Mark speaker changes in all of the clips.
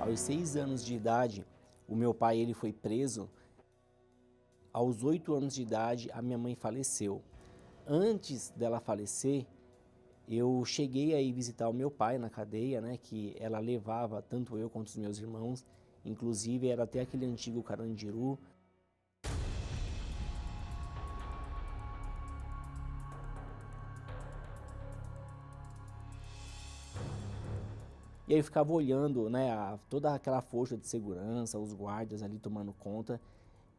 Speaker 1: Aos 6 anos de idade, o meu pai ele foi preso. Aos 8 anos de idade, a minha mãe faleceu. Antes dela falecer, eu cheguei a ir visitar o meu pai na cadeia, né, que ela levava tanto eu quanto os meus irmãos, inclusive era até aquele antigo Carandiru. E aí eu ficava olhando, né, toda aquela força de segurança, os guardas ali tomando conta.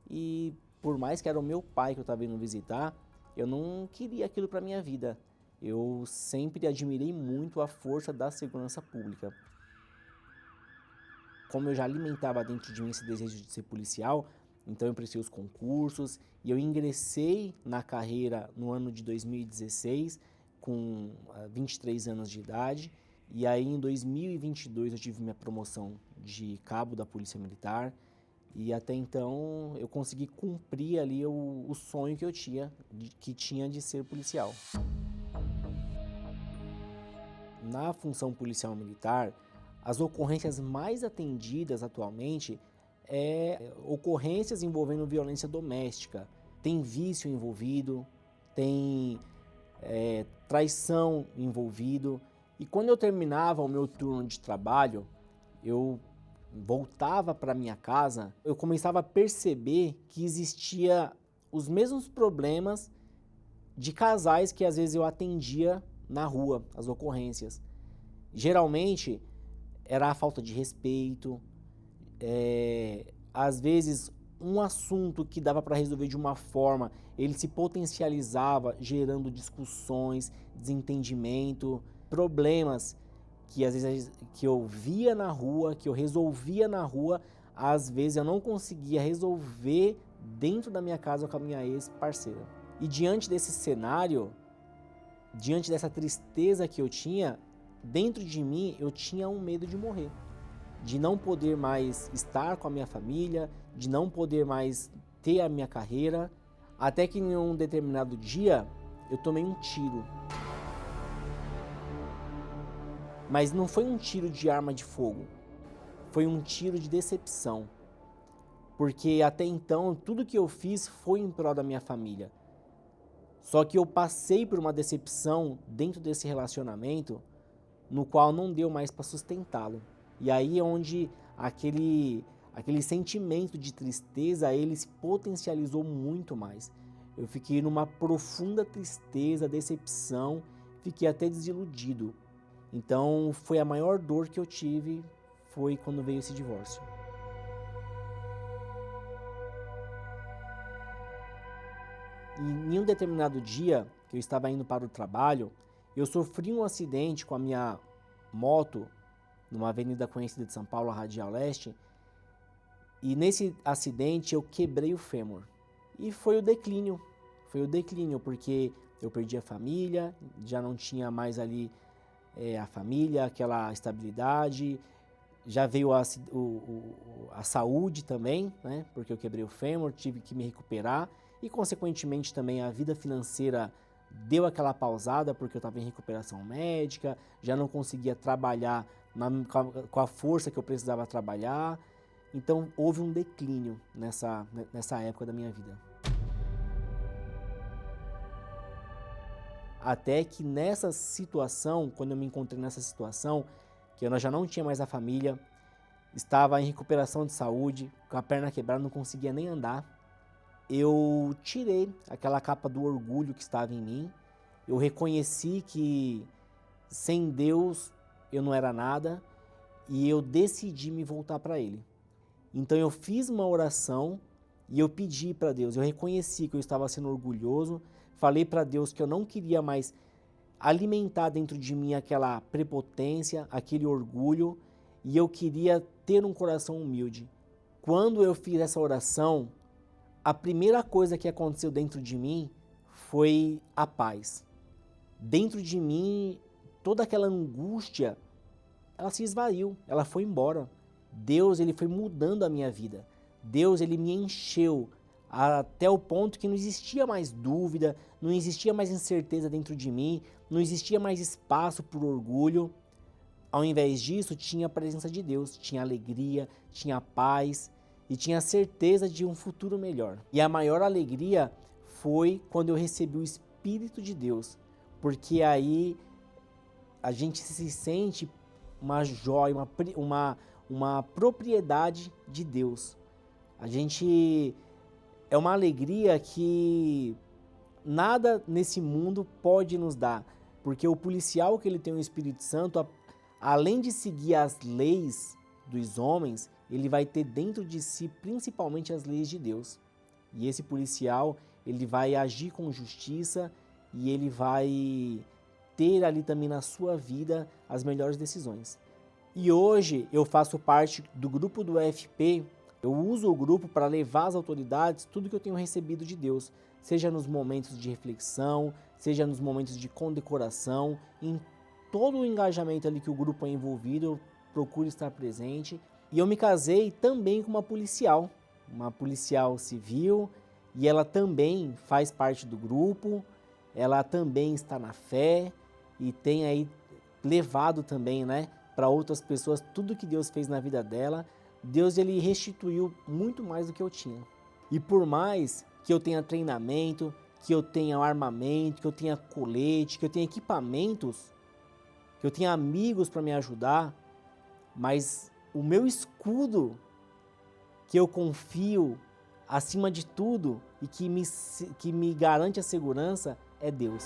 Speaker 1: E por mais que era o meu pai que eu estava indo visitar, eu não queria aquilo para minha vida. Eu sempre admirei muito a força da segurança pública. Como eu já alimentava dentro de mim esse desejo de ser policial, então eu prestei os concursos e eu ingressei na carreira no ano de 2016, com 23 anos de idade. E aí em 2022 eu tive minha promoção de cabo da Polícia Militar. E até então eu consegui cumprir ali o sonho que eu tinha de ser policial. Na função policial militar, as ocorrências mais atendidas atualmente ocorrências envolvendo violência doméstica. Tem vício envolvido, tem traição envolvido. E quando eu terminava o meu turno de trabalho, eu voltava para minha casa, eu começava a perceber que existia os mesmos problemas de casais que às vezes eu atendia na rua, as ocorrências. Geralmente era a falta de respeito, às vezes um assunto que dava para resolver de uma forma, ele se potencializava, gerando discussões, desentendimento, problemas que às vezes que eu via na rua, que eu resolvia na rua, às vezes eu não conseguia resolver dentro da minha casa com a minha ex-parceira. E diante desse cenário, diante dessa tristeza que eu tinha, dentro de mim eu tinha um medo de morrer, de não poder mais estar com a minha família, de não poder mais ter a minha carreira, até que em um determinado dia eu tomei um tiro. Mas não foi um tiro de arma de fogo, foi um tiro de decepção. Porque até então tudo que eu fiz foi em prol da minha família. Só que eu passei por uma decepção dentro desse relacionamento no qual não deu mais para sustentá-lo. E aí é onde aquele sentimento de tristeza, ele se potencializou muito mais. Eu fiquei numa profunda tristeza, decepção, fiquei até desiludido. Então foi a maior dor que eu tive, foi quando veio esse divórcio. E em um determinado dia, que eu estava indo para o trabalho, eu sofri um acidente com a minha moto, numa avenida conhecida de São Paulo, a Radial Leste, e nesse acidente eu quebrei o fêmur. E foi o declínio, porque eu perdi a família, já não tinha mais ali a família, aquela estabilidade, já veio a saúde também, né? Porque eu quebrei o fêmur, tive que me recuperar e consequentemente também a vida financeira deu aquela pausada porque eu estava em recuperação médica, já não conseguia trabalhar com a força que eu precisava trabalhar, então houve um declínio nessa época da minha vida. Até que nessa situação, quando eu me encontrei nessa situação, que eu já não tinha mais a família, estava em recuperação de saúde, com a perna quebrada, não conseguia nem andar, eu tirei aquela capa do orgulho que estava em mim, eu reconheci que sem Deus eu não era nada e eu decidi me voltar para Ele. Então eu fiz uma oração e eu pedi para Deus, eu reconheci que eu estava sendo orgulhoso, falei para Deus que eu não queria mais alimentar dentro de mim aquela prepotência, aquele orgulho, e eu queria ter um coração humilde. Quando eu fiz essa oração, a primeira coisa que aconteceu dentro de mim foi a paz. Dentro de mim, toda aquela angústia, ela se esvaiu, ela foi embora. Deus, ele foi mudando a minha vida. Deus, ele me encheu até o ponto que não existia mais dúvida, não existia mais incerteza dentro de mim, não existia mais espaço por orgulho. Ao invés disso, tinha a presença de Deus, tinha alegria, tinha paz e tinha certeza de um futuro melhor. E a maior alegria foi quando eu recebi o Espírito de Deus, porque aí a gente se sente uma joia, uma propriedade de Deus. A gente é uma alegria que nada nesse mundo pode nos dar, porque o policial que ele tem o Espírito Santo, além de seguir as leis dos homens, ele vai ter dentro de si principalmente as leis de Deus. E esse policial, ele vai agir com justiça e ele vai ter ali também na sua vida as melhores decisões. E hoje eu faço parte do grupo do FP. Eu uso o grupo para levar às autoridades tudo que eu tenho recebido de Deus, seja nos momentos de reflexão, seja nos momentos de condecoração, em todo o engajamento ali que o grupo é envolvido, eu procuro estar presente. E eu me casei também com uma policial civil, e ela também faz parte do grupo, ela também está na fé e tem aí levado também, né, para outras pessoas tudo que Deus fez na vida dela. Deus, ele restituiu muito mais do que eu tinha. E por mais que eu tenha treinamento, que eu tenha armamento, que eu tenha colete, que eu tenha equipamentos, que eu tenha amigos para me ajudar, mas o meu escudo, que eu confio acima de tudo e que me garante a segurança, é Deus.